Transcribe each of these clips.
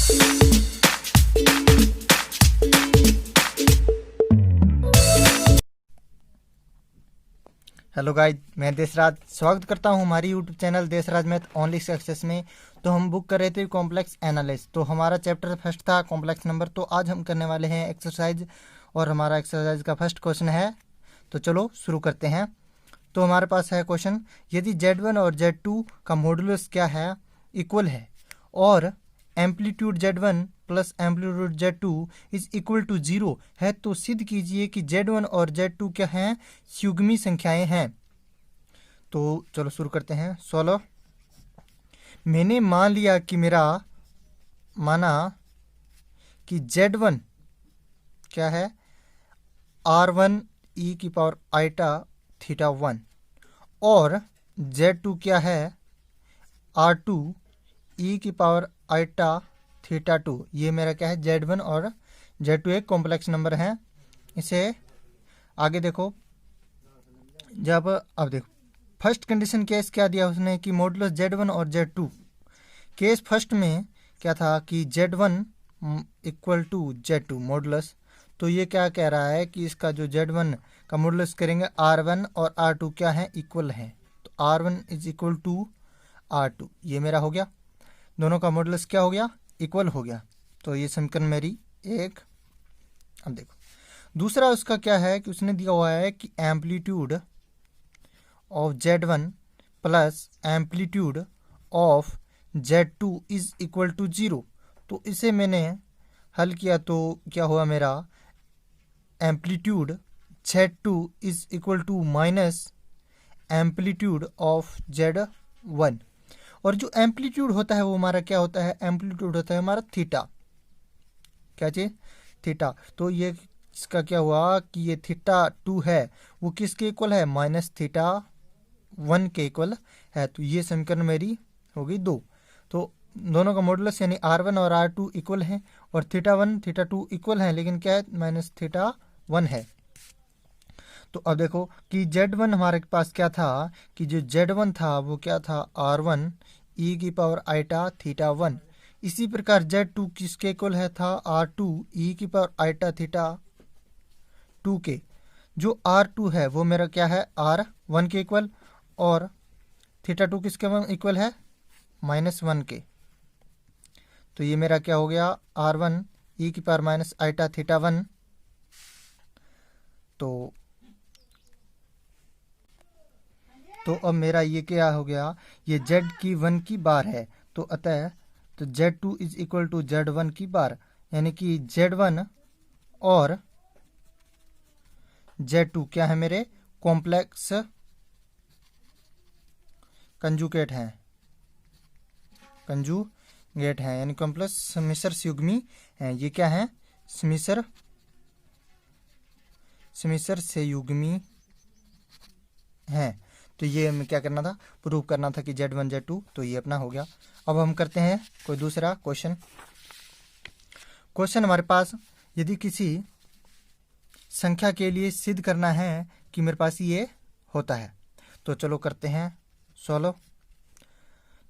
Hello guys, मैं देशराज स्वागत करता हूं हमारी YouTube channel Deshraj math only success में। तो हम बुक कर रहे थे कॉम्प्लेक्स एनालिसिस। तो हमारा चैप्टर फर्स्ट था कॉम्प्लेक्स नंबर। तो आज हम करने वाले हैं एक्सरसाइज, और हमारा एक्सरसाइज का फर्स्ट क्वेश्चन है। तो चलो शुरू करते हैं। तो हमारे पास है क्वेश्चन, यदि Z1 और Z2 का मॉडुलस क्या है, इक्वल है, और amplitude Z1 plus amplitude Z2 is equal to 0 है, तो सिद्ध कीजिए कि Z1 और Z2 क्या हैं, युग्मी संख्याएं हैं। तो चलो शुरू करते हैं। 16, मैंने माना कि Z1 क्या है, R1 e की पावर आइटा थीटा 1, और Z2 क्या है, R2 e की पावर आइटा थीटा 2। ये मेरा क्या है, Z1 और Z2 एक कॉम्प्लेक्स नंबर है। इसे आगे देखो, अब देखो फर्स्ट कंडीशन केस क्या दिया उसने कि मॉडुलस Z1 और Z2। केस फर्स्ट में क्या था कि Z1 equal to Z2 modulus. तो ये क्या कह रहा है कि इसका जो Z1 का मॉडुलस करेंगे, R1 और R2 क्या है, इक्वल है। तो R1 is equal to R2, ये मेरा हो गया। दोनों का मॉडुलस क्या हो गया, इक्वल हो गया। तो ये समीकरण मेरी एक। अब देखो दूसरा उसका क्या है कि उसने दिया हुआ है कि amplitude of Z1 plus amplitude of Z2 is equal to 0। तो इसे मैंने हल किया तो क्या हुआ, मेरा amplitude Z2 is equal to minus amplitude of Z1। और जो एम्पलीट्यूड होता है वो हमारा क्या होता है, एम्पलीट्यूड होता है हमारा थीटा। क्या चीज, थीटा। तो ये इसका क्या हुआ कि ये थीटा 2 है, वो किसके इक्वल है, माइनस थीटा 1 के इक्वल है। तो ये समीकरण मेरी होगी 2। तो दोनों का मॉडुलस यानी R1 और R2 इक्वल है, और थीटा 1 थीटा 2 इक्वल है, लेकिन क्या है, माइनस थीटा 1 है। तो अब देखो कि Z1 हमारे पास क्या था कि जो Z1 था वो क्या था, R1 e की पावर आइटा थीटा 1। इसी प्रकार Z2 किसके इक्वल है था, R2 e की पावर आइटा थीटा 2 के। जो R2 है वो मेरा क्या है, R1 के इक्वल, और थीटा 2 किसके इक्वल है, -1 के। तो ये मेरा क्या हो गया, R1 e की पावर माइनस आइटा थीटा 1। तो अब मेरा ये क्या हो गया, ये Z की 1 की बार है। तो अतः तो Z2 is equal to Z1 की बार, यानी कि Z1 और Z2 क्या है, मेरे कॉम्प्लेक्स कंजुगेट हैं, यानी कॉम्प्लेक्स समिश्र युग्मी हैं। ये क्या है, समिश्र से युग्मी हैं। तो ये हमें क्या करना था, प्रूव करना था कि Z1 Z2। तो ये अपना हो गया। अब हम करते हैं कोई दूसरा क्वेश्चन हमारे पास, यदि किसी संख्या के लिए सिद्ध करना है कि मेरे पास ये होता है। तो चलो करते हैं 16।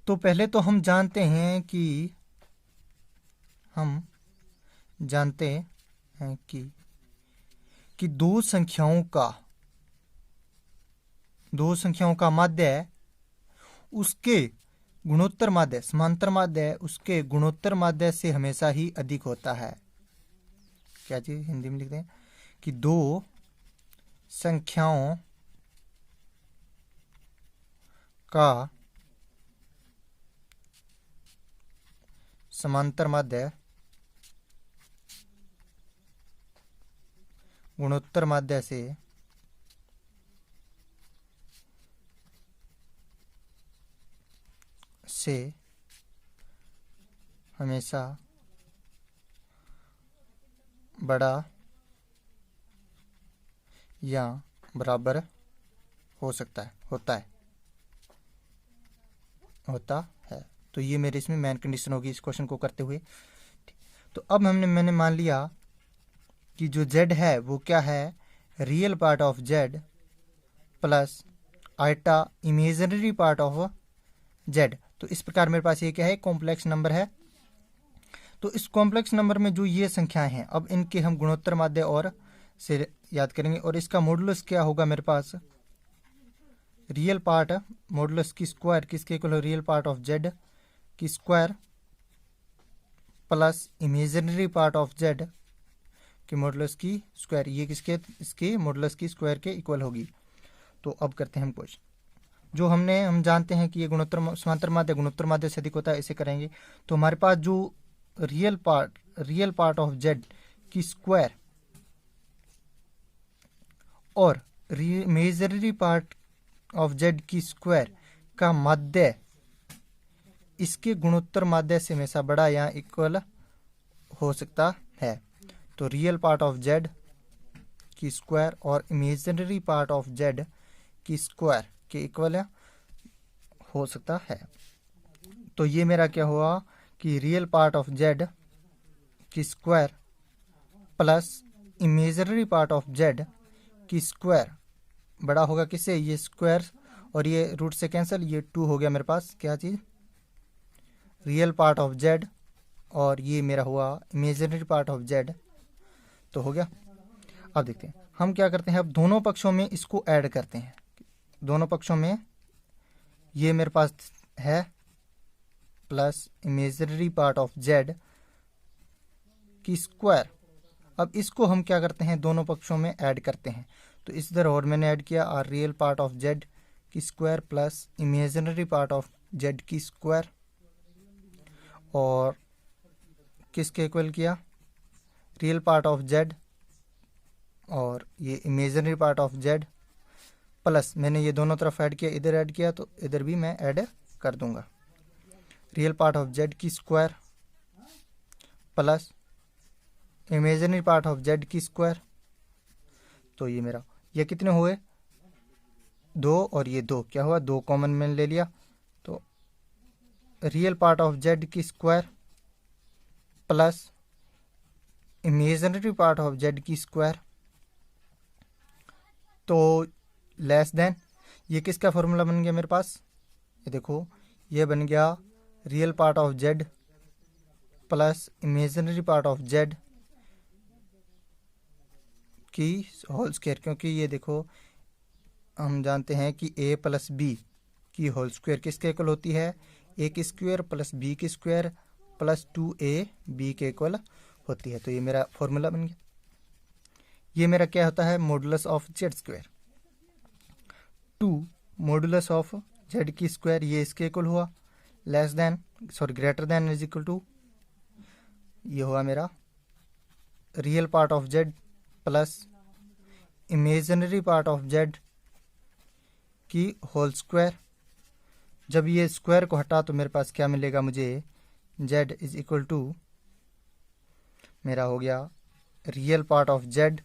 तो पहले तो हम जानते हैं कि दो संख्याओं का माध्य उसके गुणोत्तर माध्य, समांतर माध्य उसके गुणोत्तर माध्य से हमेशा ही अधिक होता है। क्या चीज, हिंदी में लिखते हैं कि दो संख्याओं का समांतर माध्य गुणोत्तर माध्य से हमेशा बड़ा या बराबर हो सकता है, होता है। तो ये मेरे इसमें मेन कंडीशन होगी इस क्वेश्चन को करते हुए। तो अब मैंने मान लिया कि जो Z है वो क्या है, real part of Z plus iota imaginary part of Z। तो इस प्रकार मेरे पास ये क्या है, कॉम्प्लेक्स नंबर है। तो इस कॉम्प्लेक्स नंबर में जो ये संख्याएं हैं, अब इनके हम गुणोत्तर माध्य और से याद करेंगे, और इसका मॉडुलस क्या होगा मेरे पास, रियल पार्ट मॉडुलस की स्क्वायर किसके इक्वल हो, रियल पार्ट ऑफ जेड की square plus imaginary part of Z के मॉडुलस की स्क्वायर, ये किसके, इसके मॉडुलस की स्क्वायर के इक्वल होगी। तो अब करते हैं हम क्वेश्चन, जो हम जानते हैं कि ये गुणोत्तर समांतर माध्य गुणोत्तर माध्य से अधिक होता है, इसे करेंगे। तो हमारे पास जो रियल पार्ट ऑफ जेड की स्क्वायर और इमेजिनरी पार्ट ऑफ जेड की स्क्वायर का माध्य इसके गुणोत्तर माध्य से हमेशा बड़ा या इक्वल हो सकता है। तो रियल पार्ट ऑफ जेड की स्क्वायर और इमेजिनरी पार्ट ऑफ जेड की स्क्वायर के इक्वल हो सकता है। तो ये मेरा क्या हुआ कि रियल पार्ट ऑफ जेड की square plus imaginary part of Z की स्क्वायर बड़ा होगा किससे, ये स्क्वायर और ये रूट से कैंसिल, ये 2 हो गया मेरे पास क्या चीज़, रियल पार्ट ऑफ जेड, और ये मेरा हुआ इमेजिनरी पार्ट ऑफ जेड। तो हो गया। अब देखते हैं हम क्या करते हैं, अब दोनों पक्षों में इसको ऐड करते हैं। दोनों पक्षों में ये मेरे पास है plus imaginary part of Z की स्क्वायर। अब इसको हम क्या करते हैं, दोनों पक्षों में ऐड करते हैं। तो इस तरह और मैंने ऐड किया, और रियल पार्ट ऑफ जेड की square plus imaginary part of Z की स्क्वायर, और किसके इक्वल किया, रियल पार्ट ऑफ जेड और ये imaginary part of Z, plus मैंने ये दोनों तरफ ऐड किया, इधर ऐड किया तो इधर भी मैं ऐड कर दूंगा, रियल पार्ट ऑफ जेड की square plus imaginary part of Z की स्क्वायर। तो ये मेरा, ये कितने हुए, 2 और ये 2 क्या हुआ, 2 कॉमन मैंने ले लिया। तो रियल पार्ट ऑफ जेड की square plus imaginary part of Z की स्क्वायर, तो लेस देन, ये किसका फॉर्मूला बन गया मेरे पास, ये देखो ये बन गया real part of Z plus imaginary part of Z की होल स्क्वायर, क्योंकि ये देखो हम जानते हैं कि a प्लस बी की होल स्क्वायर किसके इक्वल होती है, a की स्क्वायर प्लस b की स्क्वायर प्लस 2ab के इक्वल होती है। तो ये मेरा फॉर्मूला बन गया। ये मेरा क्या होता है, modulus of Z square 2 modulus of Z की स्क्वायर, ये इसके इक्वल हुआ, less than greater than is equal to, ये हुआ मेरा real part of Z plus imaginary part of Z की होल स्क्वायर। जब ये स्क्वायर को हटा तो मेरे पास क्या मिलेगा मुझे, जेड इज इक्वल टू मेरा हो गया real part of Z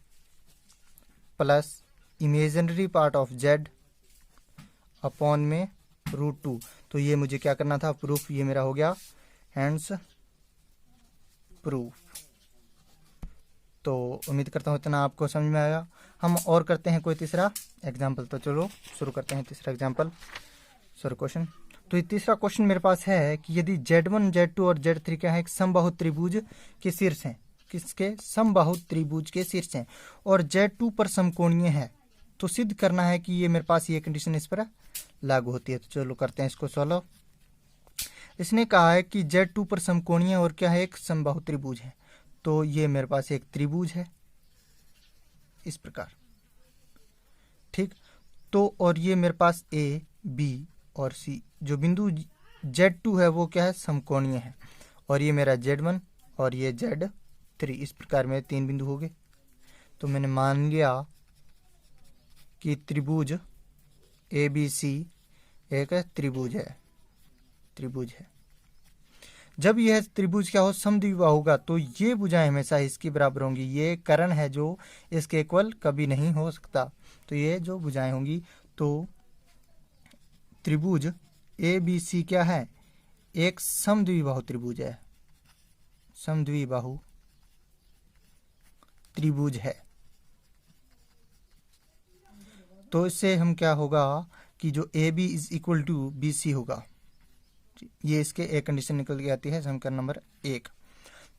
plus imaginary part of Z upon में √2। तो ये मुझे क्या करना था, प्रूफ, ये मेरा हो गया हैंड्स प्रूफ। तो उम्मीद करता हूँ इतना आपको समझ में आया। हम और करते हैं कोई तीसरा एग्जाम्पल। तो चलो शुरू करते हैं तीसरा एग्जाम्पल, सॉरी क्वेश्चन। तो ये तीसरा क्वेश्चन मेरे पास है कि यदि Z1, Z2 और Z3 क्या है, एक समबाहु त्रिभुज के शीर्ष हैं, किसके, समबाहु त्रिभुज के शीर्ष हैं, और Z2 पर समकोणीय है, तो सिद्ध करना है कि ये मेरे पास ये कंडीशन इस पर लागू होती है। तो चलो करते हैं इसको सॉल्व। इसने कहा है कि Z2 पर समकोणीय और क्या है, एक समबाहु त्रिभुज है। तो ये मेरे पास एक त्रिभुज है इस प्रकार, ठीक। तो और ये मेरे पास A, B और C, जो बिंदु Z2 है वो क्या है, समकोणीय है, और ये मेरा Z1 और ये Z3, इस प्रकार मेरे 3 बिंदु हो गए। तो मैंने मान लिया कि त्रिभुज ABC एक त्रिभुज है। जब यह त्रिभुज क्या हो, समद्विबाहु होगा, तो ये भुजाएं हमेशा इसकी बराबर होंगी। ये कर्ण है जो इसके इक्वल कभी नहीं हो सकता। तो ये जो भुजाएं होंगी, तो त्रिभुज ABC क्या है, एक समद्विबाहु त्रिभुज है, समद्विबाहु त्रिभुज है। तो इससे हम क्या होगा कि जो AB is equal to BC होगा, ये इसके एक कंडीशन निकल के आती है, समीकरण नंबर 1।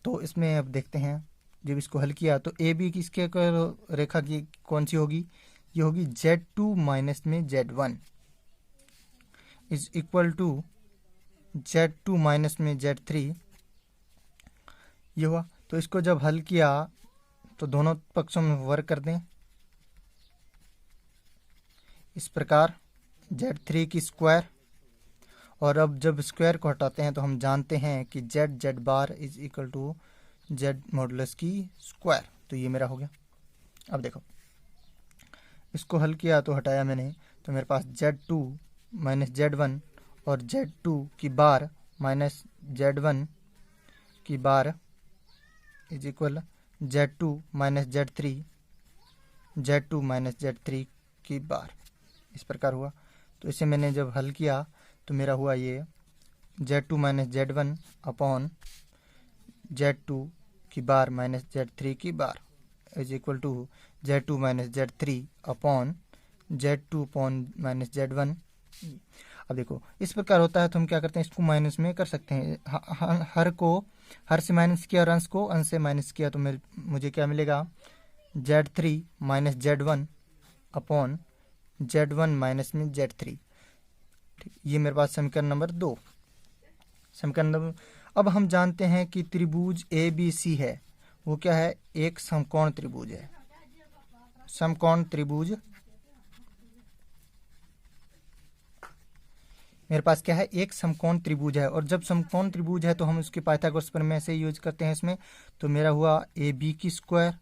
तो इसमें अब देखते हैं, जब इसको हल किया तो ए बी किसके रेखा की कौन सी होगी, ये होगी Z2 माइनस में Z1 is equal to Z2 minus में Z3, ये हुआ। तो इसको जब हल किया तो दोनों पक्षों में वर्ग कर दें इस प्रकार Z3 की स्क्वायर, और अब जब स्क्वायर को हटाते हैं तो हम जानते हैं कि Z bar is equal to Z modulus की स्क्वायर। तो ये मेरा हो गया। अब देखो इसको हल किया तो हटाया मैंने, तो मेरे पास Z2 माइनस Z1 और Z2 की बार माइनस Z1 की bar is equal Z2 minus Z3, Z2 minus Z3 की बार, इस प्रकार हुआ। तो इसे मैंने जब हल किया तो मेरा हुआ ये Z2 minus Z1 upon Z2 की बार माइनस Z3 की bar is equal to Z2 minus Z3 upon Z2 upon minus Z1। अब देखो इस प्रकार होता है तो हम क्या करते हैं, इसको माइनस में कर सकते हैं। हर से माइनस किया और अंश को अंश से माइनस किया तो मुझे क्या मिलेगा, Z3 minus Z1 upon Z1 minus में Z3। ये मेरे पास समीकरण नंबर 2। समीकरण नंबर, अब हम जानते हैं कि त्रिभुज ABC है, वो क्या है, एक समकोण त्रिभुज है। समकोण त्रिभुज मेरे पास क्या है, एक समकोण त्रिभुज है। और जब समकोण त्रिभुज है तो हम उसके पाइथागोरस प्रमेय से यूज करते हैं इसमें। तो मेरा हुआ AB की स्क्वायर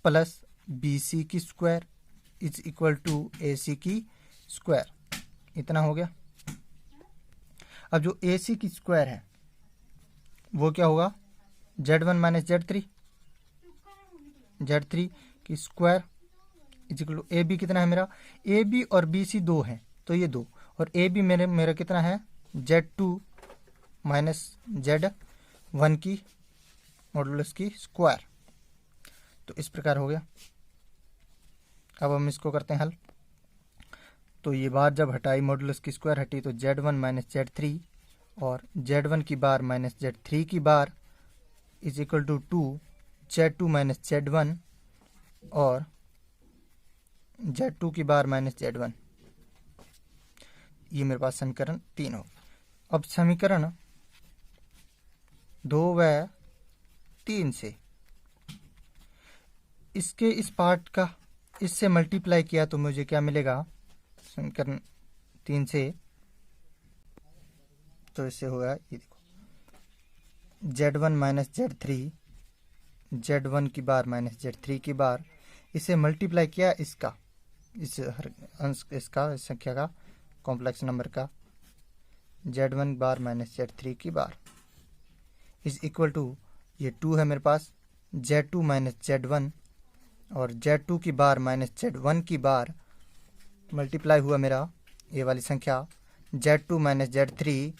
प्लस BC की square is equal to AC की स्क्वायर, इतना हो गया। अब जो AC की स्क्वायर है वो क्या होगा, Z1 माइनस Z3 की square is equal to AB कितना है मेरा, AB और BC 2 है तो ये 2, और AB मेरा कितना है Z2 माइनस Z1 की मॉडुलस की स्क्वायर। तो इस प्रकार हो गया। अब हम इसको करते हैं हल। तो ये बार जब हटाई, मॉडुलस की स्क्वायर हटी, तो Z1 माइनस Z3 और Z1 की बार माइनस Z3 की bar is equal to 2 Z2 minus Z1 और Z2 की बार माइनस Z1। ये मेरे पास समीकरण 3 हो। अब समीकरण 2 व 3 से इसके इस पार्ट का इससे मल्टीप्लाई किया तो मुझे क्या मिलेगा, समीकरण 3 से, तो इससे होगा ये देखो Z1 माइनस Z3, Z1 की बार माइनस Z3 की बार, इसे मल्टीप्लाई किया इसका, इस हर अंश इसका, इस संख्या का, कॉम्प्लेक्स नंबर का, Z1 बार माइनस Z3 की बार इज इक्वल टू, ये 2 है मेरे पास, Z2 माइनस Z1 और Z2 की बार माइनस Z1 की बार मल्टीप्लाई हुआ मेरा ये वाली संख्या Z2 minus Z3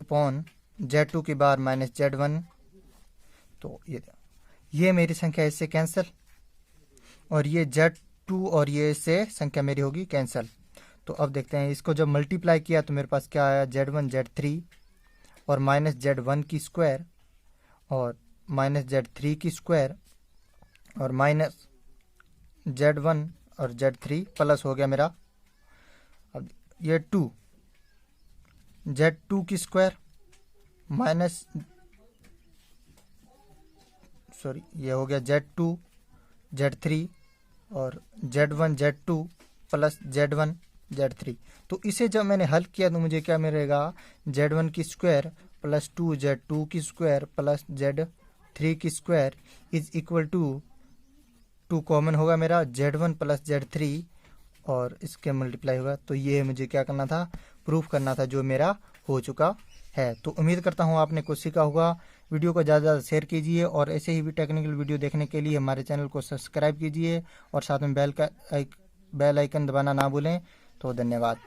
upon Z2 की बार माइनस Z1। तो ये मेरी संख्या इससे कैंसिल, और ये Z2 और ये इससे संख्या मेरी होगी कैंसिल। तो अब देखते हैं, इसको जब मल्टीप्लाई किया तो मेरे पास क्या आया, Z1 Z3 और माइनस Z1 की स्क्वायर और माइनस Z3 की स्क्वायर और माइनस Z1 और Z3 प्लस हो गया मेरा, अब ये 2 Z2 की स्क्वायर माइनस, सॉरी ये हो गया Z2 Z3 और Z1 Z2 plus Z1 Z3। तो इसे जब मैंने हल किया तो मुझे क्या मिलेगा, Z1 की स्क्वायर प्लस 2 Z2 की स्क्वायर प्लस Z3 की square is equal to 2 common होगा मेरा Z1 प्लस Z3 और इसके मल्टीप्लाई होगा। तो ये मुझे क्या करना था, प्रूफ करना था, जो मेरा हो चुका है। तो उम्मीद करता हूँ आपने कुछ सीखा होगा। वीडियो को ज़्यादा से ज़्यादा शेयर कीजिए और ऐसे ही भी टेक्निकल वीडियो देखने के लिए हमारे चैनल को सब्सक्राइब कीजिए और साथ में बेल आइकन दबाना ना भूलें। तो धन्यवाद।